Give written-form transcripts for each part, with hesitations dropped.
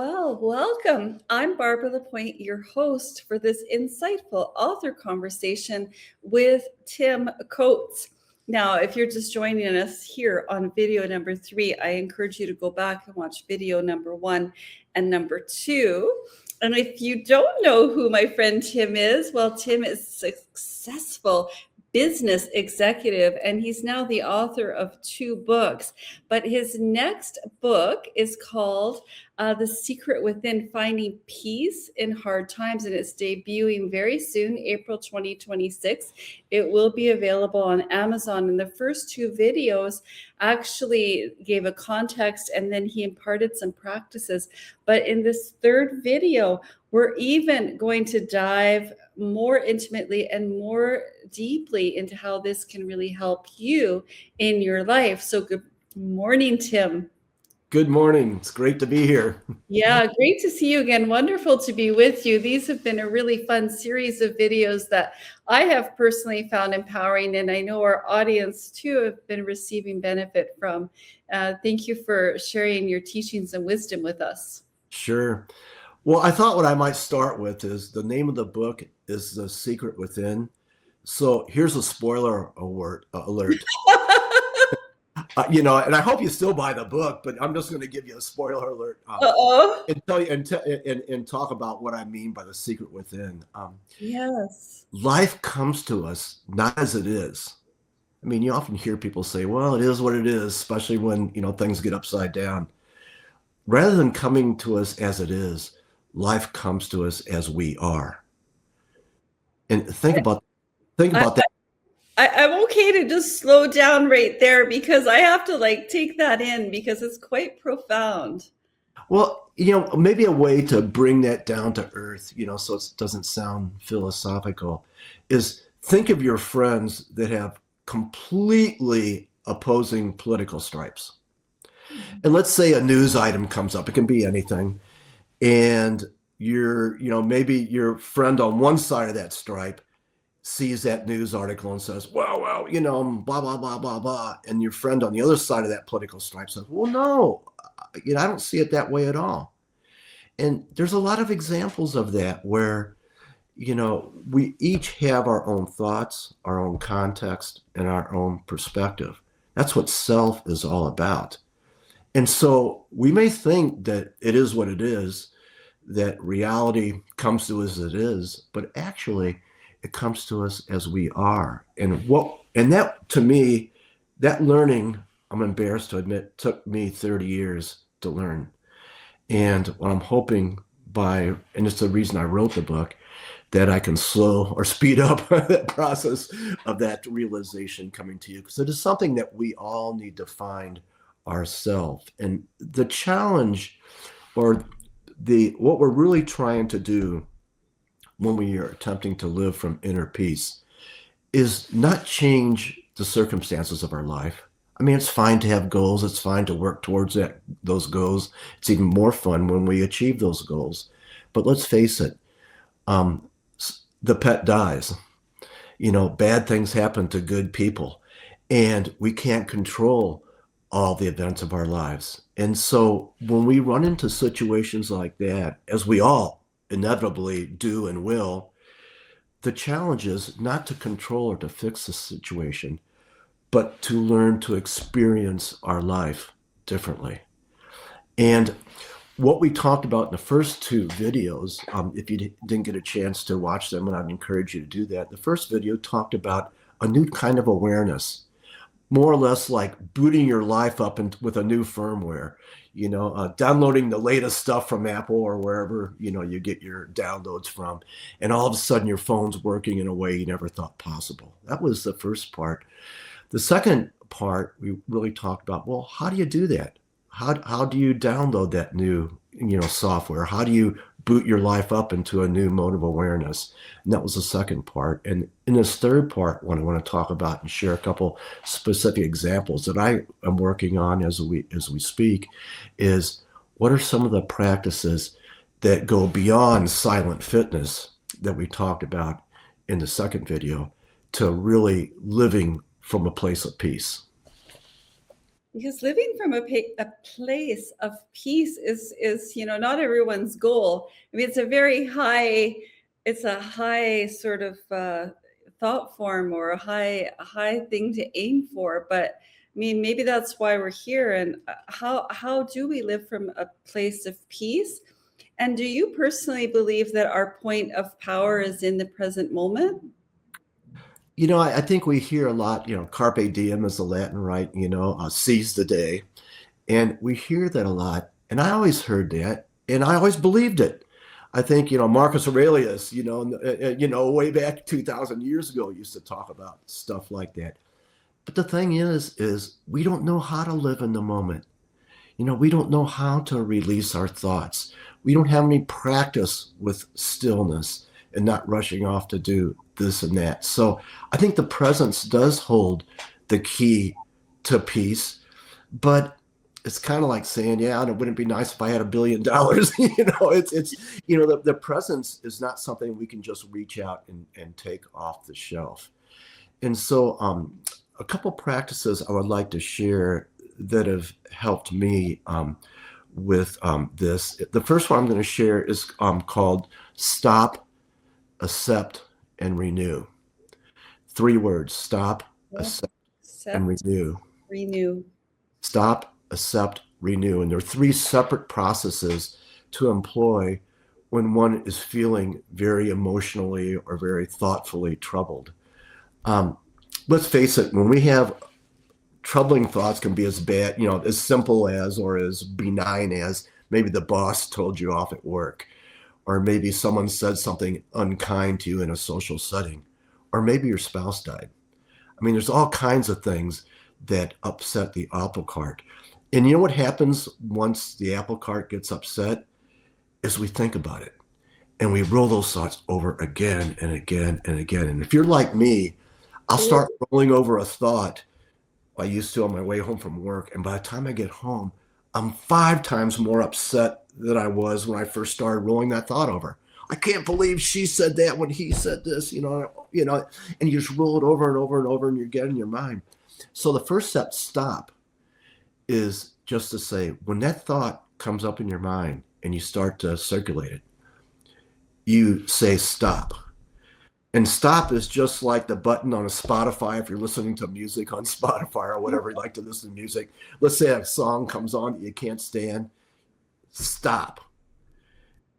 Well, welcome. I'm Barbara Lapointe, your host for this insightful author conversation with Tim Coates. Now, if you're just joining us here on video number 3, I encourage you to go back and watch video number 1 and number 2. And if you don't know who my friend Tim is, well, Tim is successful business executive, and he's now the author of 2 books. But his next book is called The Secret Within: Finding Peace in Hard Times, and it's debuting very soon, April 2026. It will be available on Amazon. And the first 2 videos actually gave a context, and then he imparted some practices. But in this 3rd video, we're even going to dive more intimately and more deeply into how this can really help you in your life. So good morning, Tim. Good morning. It's great to be here. Yeah, great to see you again. Wonderful to be with you. These have been a really fun series of videos that I have personally found empowering, and I know our audience too have been receiving benefit from. Thank you for sharing your teachings and wisdom with us. Sure. Well, I thought what I might start with is the name of the book is The Secret Within. So here's a spoiler alert. And I hope you still buy the book, but I'm just going to give you a spoiler alert and tell you and talk about what I mean by the secret within. Yes. Life comes to us not as it is. I mean, you often hear people say, well, it is what it is, especially when, things get upside down. Rather than coming to us as it is, life comes to us as we are. And think about that. I'm okay to just slow down right there because I have to take that in because it's quite profound. Well, maybe a way to bring that down to earth, so it doesn't sound philosophical, is think of your friends that have completely opposing political stripes. And let's say a news item comes up, it can be anything. And maybe your friend on one side of that stripe sees that news article and says, well, blah, blah, blah, blah, blah. And your friend on the other side of that political stripe says, well, no, I don't see it that way at all. And there's a lot of examples of that where, we each have our own thoughts, our own context, and our own perspective. That's what self is all about. And so we may think that it is what it is, that reality comes to us as it is, but actually it comes to us as we are. And that, to me, that learning, I'm embarrassed to admit, took me 30 years to learn. And what I'm hoping and it's the reason I wrote the book, that I can slow or speed up that process of that realization coming to you, because it is something that we all need to find ourselves. And the challenge, or what we're really trying to do when we are attempting to live from inner peace, is not change the circumstances of our life. I mean, it's fine to have goals. It's fine to work towards those goals. It's even more fun when we achieve those goals. But let's face it, the pet dies. Bad things happen to good people, and we can't control all the events of our lives. And so when we run into situations like that, as we all inevitably do and will, the challenge is not to control or to fix the situation, but to learn to experience our life differently. And what we talked about in the first 2 videos, if you didn't get a chance to watch them, and I'd encourage you to do that, the first video talked about a new kind of awareness, more or less like booting your life up with a new firmware, downloading the latest stuff from Apple or wherever, you get your downloads from. And all of a sudden your phone's working in a way you never thought possible. That was the first part. The second part, we really talked about, well, how do you do that? How do you download that new, software? How do you boot your life up into a new mode of awareness? And that was the second part. And in this third part, what I want to talk about and share a couple specific examples that I am working on as we speak, is what are some of the practices that go beyond silent fitness that we talked about in the second video to really living from a place of peace. Because living from a place of peace is, not everyone's goal. I mean, it's a high sort of thought form, or a high thing to aim for. But I mean, maybe that's why we're here. And how do we live from a place of peace? And do you personally believe that our point of power is in the present moment? I think we hear a lot, carpe diem is the Latin, right? Seize the day. And we hear that a lot. And I always heard that, and I always believed it. I think, Marcus Aurelius, way back 2,000 years ago, used to talk about stuff like that. But the thing is we don't know how to live in the moment. We don't know how to release our thoughts. We don't have any practice with stillness and not rushing off to do this and that. So I think the presence does hold the key to peace, but it's kind of like saying, yeah, it wouldn't be nice if I had $1 billion. The presence is not something we can just reach out and take off the shelf. And so a couple practices I would like to share that have helped me with this. The first one I'm going to share is called Stop, Accept, and Renew. 3 words: stop, accept, and renew. Renew. Stop, accept, renew. And there are 3 separate processes to employ when one is feeling very emotionally or very thoughtfully troubled. Let's face it, when we have troubling thoughts, can be as bad, as simple as, or as benign as, maybe the boss told you off at work, or maybe someone said something unkind to you in a social setting, or maybe your spouse died. I mean, there's all kinds of things that upset the apple cart. And you know what happens once the apple cart gets upset is we think about it and we roll those thoughts over again and again and again. And if you're like me, I'll start rolling over a thought I used to on my way home from work. And by the time I get home, I'm 5 times more upset than I was when I first started rolling that thought over. I can't believe she said that when he said this, and you just roll it over and over and over and you get in your mind. So the first step, stop, is just to say, when that thought comes up in your mind and you start to circulate it, you say stop. And stop is just like the button on a Spotify if you're listening to music on Spotify or whatever you like to listen to music. Let's say a song comes on that you can't stand. Stop.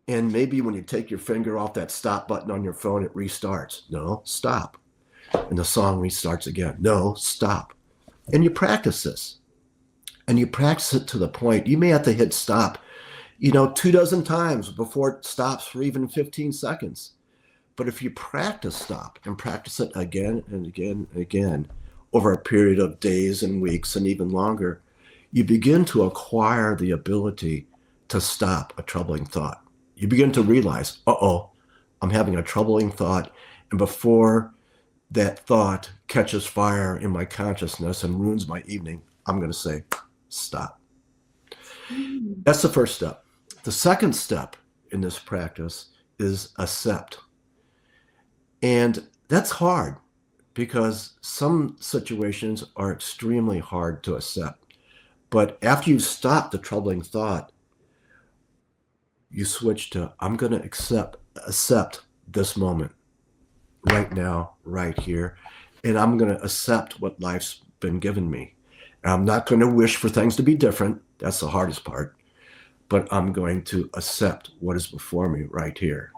And maybe when you take your finger off that stop button on your phone, it restarts. No, stop. And the song restarts again. No, stop. And you practice this. And you practice it to the point you may have to hit stop, 24 times before it stops for even 15 seconds. But if you practice stop and practice it again and again and again over a period of days and weeks and even longer, you begin to acquire the ability to stop a troubling thought. You begin to realize, I'm having a troubling thought. And before that thought catches fire in my consciousness and ruins my evening, I'm going to say, stop. That's the first step. The second step in this practice is accept. And that's hard because some situations are extremely hard to accept. But after you stop the troubling thought, you switch to, I'm going to accept this moment right now, right here. And I'm going to accept what life's been given me. And I'm not going to wish for things to be different. That's the hardest part. But I'm going to accept what is before me right here.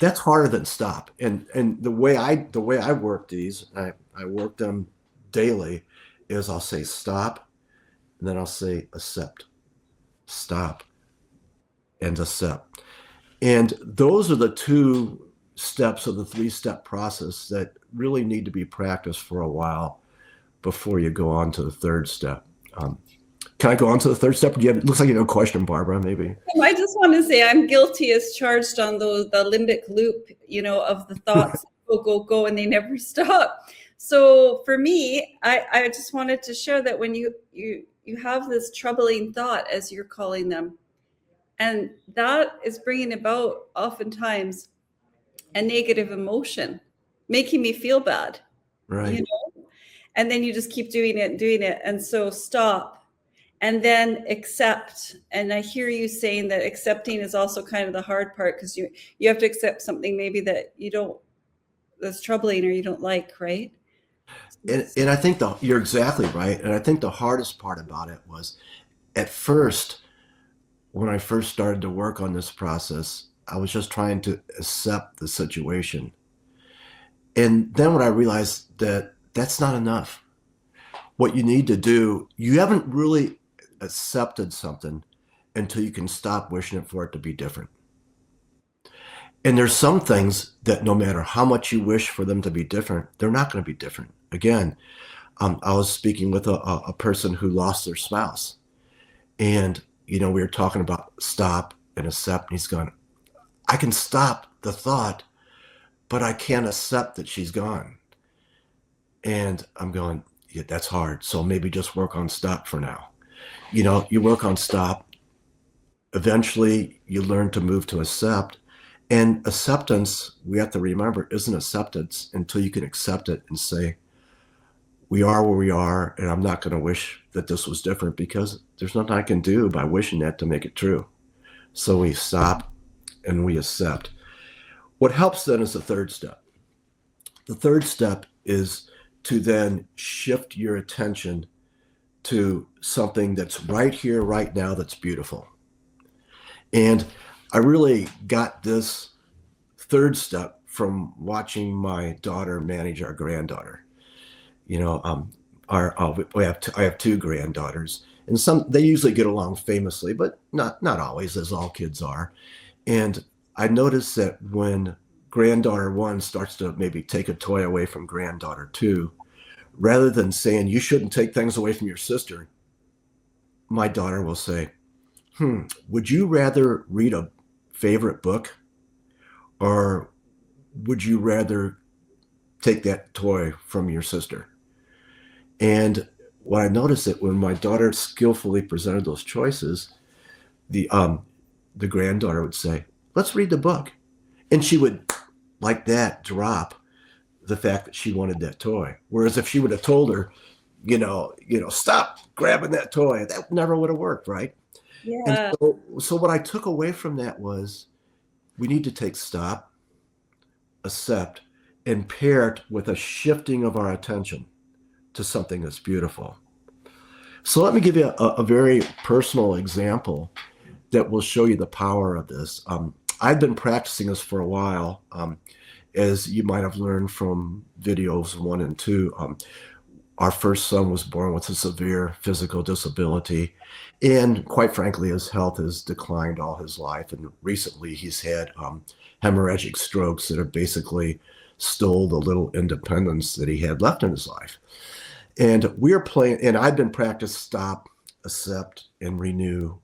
That's harder than stop. And the way I work these, I work them daily, is I'll say stop, and then I'll say accept, stop, and accept. And those are the 2 steps of the 3-step process that really need to be practiced for a while before you go on to the 3rd step. Can I go on to the 3rd step? It looks like you have a question, Barbara, maybe. I just want to say I'm guilty as charged on the limbic loop, of the thoughts go, and they never stop. So for me, I just wanted to share that when you have this troubling thought, as you're calling them, and that is bringing about oftentimes a negative emotion, making me feel bad. Right. And then you just keep doing it and doing it. And so stop and then accept. And I hear you saying that accepting is also kind of the hard part, because you have to accept something maybe that you don't, that's troubling or you don't like, right? And I think you're exactly right. And I think the hardest part about it was at first, when I first started to work on this process, I was just trying to accept the situation. And then when I realized that that's not enough, what you need to do, you haven't really accepted something until you can stop wishing for it to be different. And there's some things that no matter how much you wish for them to be different, they're not going to be different. Again, I was speaking with a person who lost their spouse. And, we were talking about stop and accept. And he's going, I can stop the thought, but I can't accept that she's gone. And I'm going, yeah, that's hard. So maybe just work on stop for now. You work on stop. Eventually, you learn to move to accept. And acceptance, we have to remember, isn't acceptance until you can accept it and say, we are where we are, and I'm not going to wish that this was different, because there's nothing I can do by wishing that to make it true. So we stop and we accept. What helps then is the third step. The third step is to then shift your attention to something that's right here, right now, that's beautiful. And I really got this third step from watching my daughter manage our granddaughter. I have two granddaughters, and they usually get along famously, but not always, as all kids are. And I noticed that when granddaughter one starts to maybe take a toy away from granddaughter two, rather than saying you shouldn't take things away from your sister, my daughter will say, would you rather read a favorite book, or would you rather take that toy from your sister? And what I noticed that when my daughter skillfully presented those choices, the granddaughter would say, let's read the book. And she would, like that, drop the fact that she wanted that toy. Whereas if she would have told her, stop grabbing that toy, that never would have worked, right? Yeah. And so what I took away from that was, we need to take stop, accept, and pair it with a shifting of our attention to something that's beautiful. So let me give you a very personal example that will show you the power of this. I've been practicing this for a while. As you might have learned from videos 1 and 2, our first son was born with a severe physical disability. And quite frankly, his health has declined all his life. And recently he's had hemorrhagic strokes that have basically stole the little independence that he had left in his life. And we're playing, and I've been practicing stop, accept, and renew,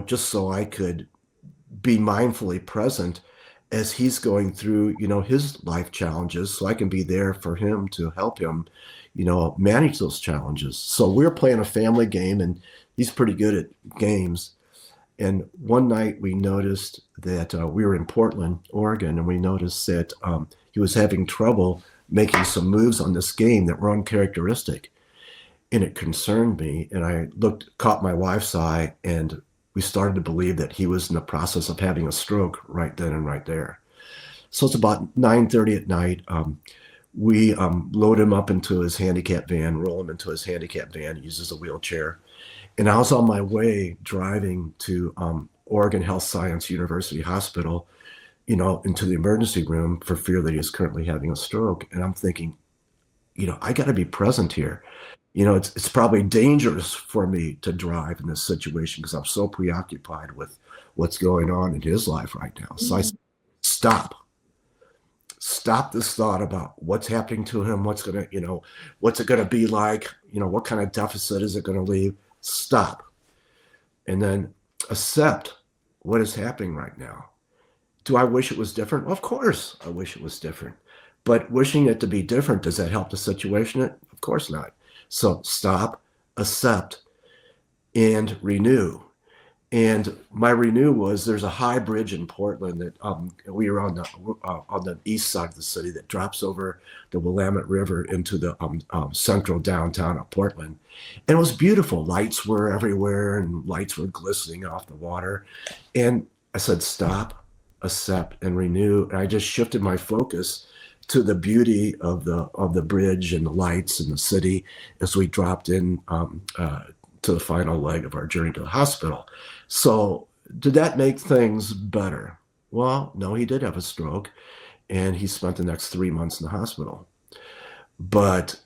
just so I could be mindfully present as he's going through, his life challenges, so I can be there for him to help him, manage those challenges. So we're playing a family game, and he's pretty good at games. And one night we noticed that we were in Portland, Oregon, and we noticed that he was having trouble making some moves on this game that were uncharacteristic. And it concerned me. And I caught my wife's eye, and we started to believe that he was in the process of having a stroke right then and right there. So it's about 9:30 at night. We load him up into his handicap van, roll him into his handicap van. He uses a wheelchair. And I was on my way driving to Oregon Health Science University Hospital, into the emergency room for fear that he is currently having a stroke. And I'm thinking, I got to be present here. It's probably dangerous for me to drive in this situation because I'm so preoccupied with what's going on in his life right now. So I said, stop this thought about what's happening to him, what's it going to be like, what kind of deficit is it going to leave? Stop. And then accept what is happening right now. Do I wish it was different? Of course, I wish it was different. But wishing it to be different, does that help the situation? Of course not. So stop, accept, and renew. And my renew was there's a high bridge in Portland that we were on the east side of the city that drops over the Willamette River into the central downtown of Portland. And it was beautiful. Lights were everywhere and lights were glistening off the water. And I said, stop, accept, and renew. And I just shifted my focus to the beauty of the bridge and the lights and the city as we dropped in to the final leg of our journey to the hospital. So, did that make things better? Well, no, he did have a stroke and he spent the next 3 months in the hospital. But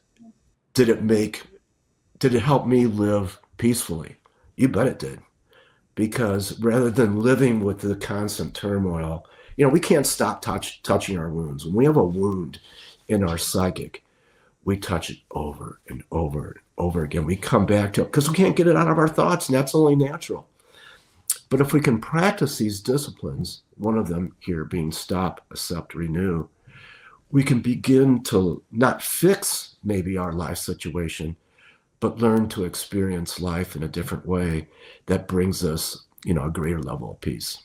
did it make, did it help me live peacefully? You bet it did. Because rather than living with the constant turmoil, we can't stop touching our wounds. When we have a wound in our psychic, we touch it over and over and over again. We come back to it because we can't get it out of our thoughts, and that's only natural. But if we can practice these disciplines, one of them here being stop, accept, renew, we can begin to not fix maybe our life situation, but learn to experience life in a different way that brings us, a greater level of peace.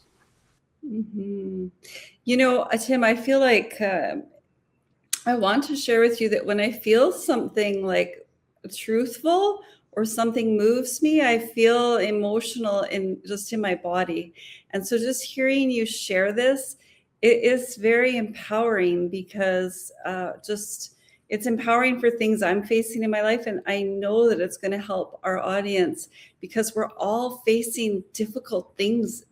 Mhm. Tim, I feel like I want to share with you that when I feel something like truthful or something moves me, I feel emotional in my body. And so just hearing you share this, it is very empowering because just it's empowering for things I'm facing in my life. And I know that it's going to help our audience because we're all facing difficult things,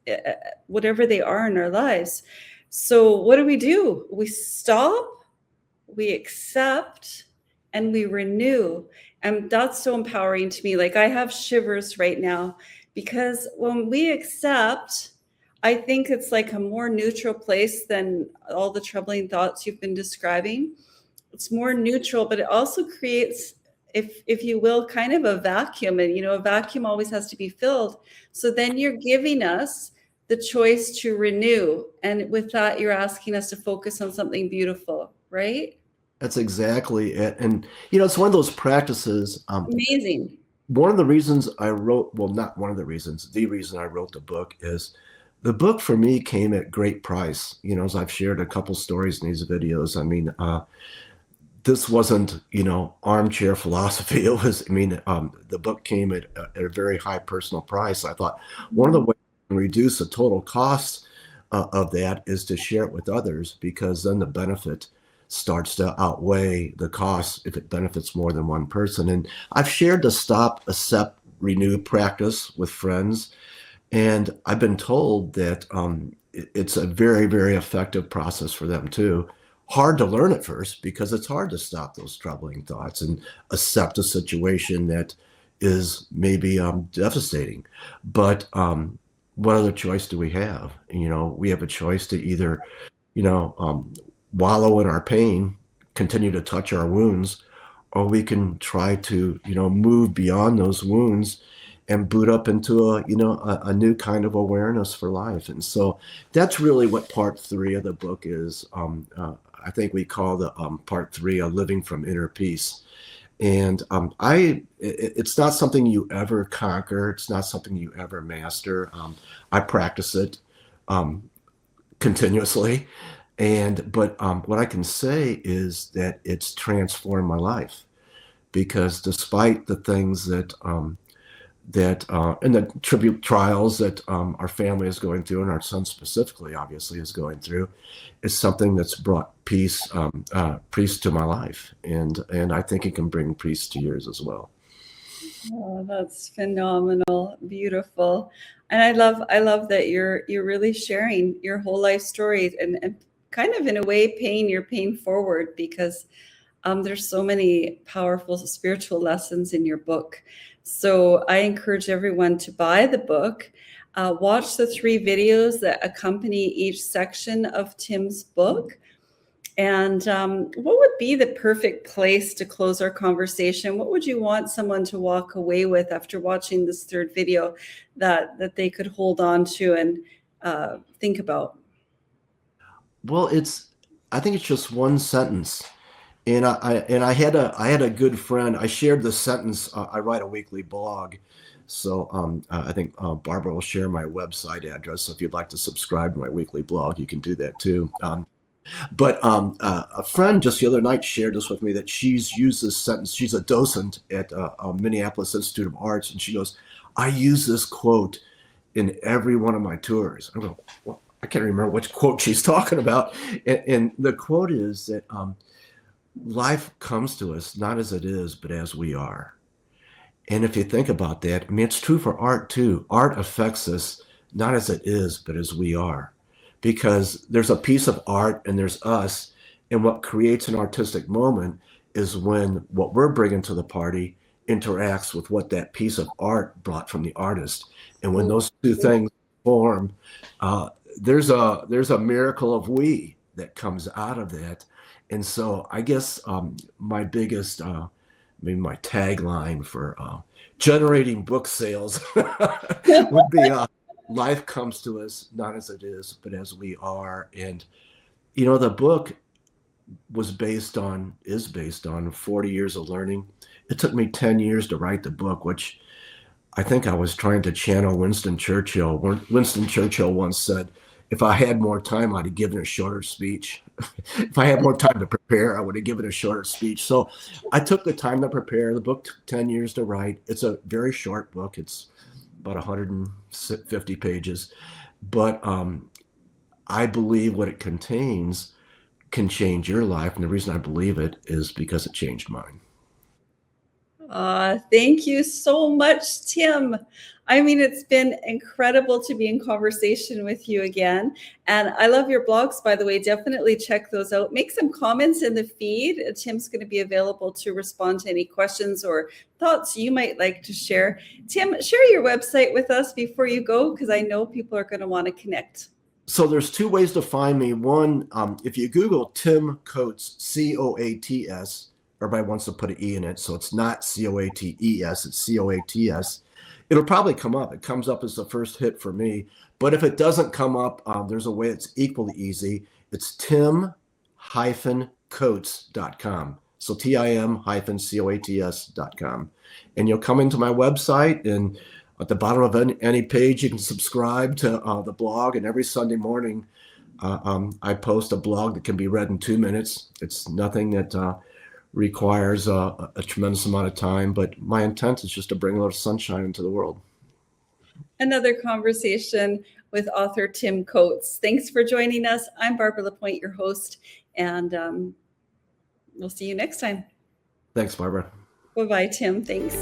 whatever they are in our lives. So what do? We stop, we accept, and we renew. And that's so empowering to me. Like I have shivers right now because when we accept, I think it's like a more neutral place than all the troubling thoughts you've been describing. It's more neutral, but it also creates, if you will, kind of a vacuum. And a vacuum always has to be filled. So then you're giving us the choice to renew. And with that, you're asking us to focus on something beautiful, right? That's exactly it. And, it's one of those practices. Amazing. One of the reasons I wrote, well, not one of the reasons, the reason I wrote the book is the book for me came at great price. As I've shared a couple stories in these videos, this wasn't, armchair philosophy. It was, the book came at a very high personal price. I thought one of the ways to reduce the total cost of that is to share it with others, because then the benefit starts to outweigh the cost if it benefits more than one person. And I've shared the stop, accept, renew practice with friends. And I've been told that it's a very, very effective process for them too. Hard to learn at first because it's hard to stop those troubling thoughts and accept a situation that is maybe devastating. But what other choice do we have? We have a choice to either, wallow in our pain, continue to touch our wounds, or we can try to, move beyond those wounds and boot up into a new kind of awareness for life. And so that's really what part 3 of the book is. I think we call the part 3 a living from inner peace. And it's not something you ever conquer. It's not something you ever master. I practice it continuously. But what I can say is that it's transformed my life, because despite the things that and the tribute trials that our family is going through, and our son specifically, obviously, is going through, is something that's brought peace to my life, and I think it can bring peace to yours as well. Oh, that's phenomenal, beautiful, and I love that you're really sharing your whole life story and kind of in a way paying your pain forward, because there's so many powerful spiritual lessons in your book. So I encourage everyone to buy the book, watch the 3 videos that accompany each section of Tim's book. And what would be the perfect place to close our conversation? What would you want someone to walk away with after watching this 3rd video that they could hold on to and think about? Well, I think it's just one sentence. And I had a good friend. I shared the sentence. I write a weekly blog, so I think Barbara will share my website address. So if you'd like to subscribe to my weekly blog, you can do that too. But a friend just the other night shared this with me, that she's used this sentence. She's a docent at Minneapolis Institute of Arts, and she goes, "I use this quote in every one of my tours." I go, "Well, I can't remember which quote she's talking about," and the quote is that life comes to us not as it is, but as we are. And if you think about that, I mean, it's true for art too. Art affects us not as it is, but as we are. Because there's a piece of art and there's us. And what creates an artistic moment is when what we're bringing to the party interacts with what that piece of art brought from the artist. And when those two things form, there's a miracle of we that comes out of that. And so I guess my biggest, maybe my tagline for generating book sales would be life comes to us not as it is, but as we are. And, you know, the book is based on 40 years of learning. It took me 10 years to write the book, which I think I was trying to channel Winston Churchill. Winston Churchill once said, "If I had more time, I'd have given a shorter speech." If I had more time to prepare, I would have given a shorter speech. So I took the time to prepare. The book took 10 years to write. It's a very short book. It's about 150 pages. But I believe what it contains can change your life. And the reason I believe it is because it changed mine. Thank you so much, Tim. I mean, it's been incredible to be in conversation with you again. And I love your blogs, by the way. Definitely check those out. Make some comments in the feed. Tim's going to be available to respond to any questions or thoughts you might like to share. Tim, share your website with us before you go, because I know people are going to want to connect. So there's two ways to find me. One, if you Google Tim Coates, Coats, everybody wants to put an E in it, so it's not Coates, it's Coats. It'll probably come up. It comes up as the first hit for me. But if it doesn't come up, there's a way that's equally easy. It's tim-coats.com. So tim-coats.com. And you'll come into my website, and at the bottom of any page, you can subscribe to the blog. And every Sunday morning, I post a blog that can be read in 2 minutes. It's nothing that requires a tremendous amount of time, but my intent is just to bring a little sunshine into the world. Another conversation with author Tim Coates. Thanks for joining us. I'm Barbara Lapointe, your host, and we'll see you next time. Thanks, Barbara. Bye-bye, Tim. Thanks.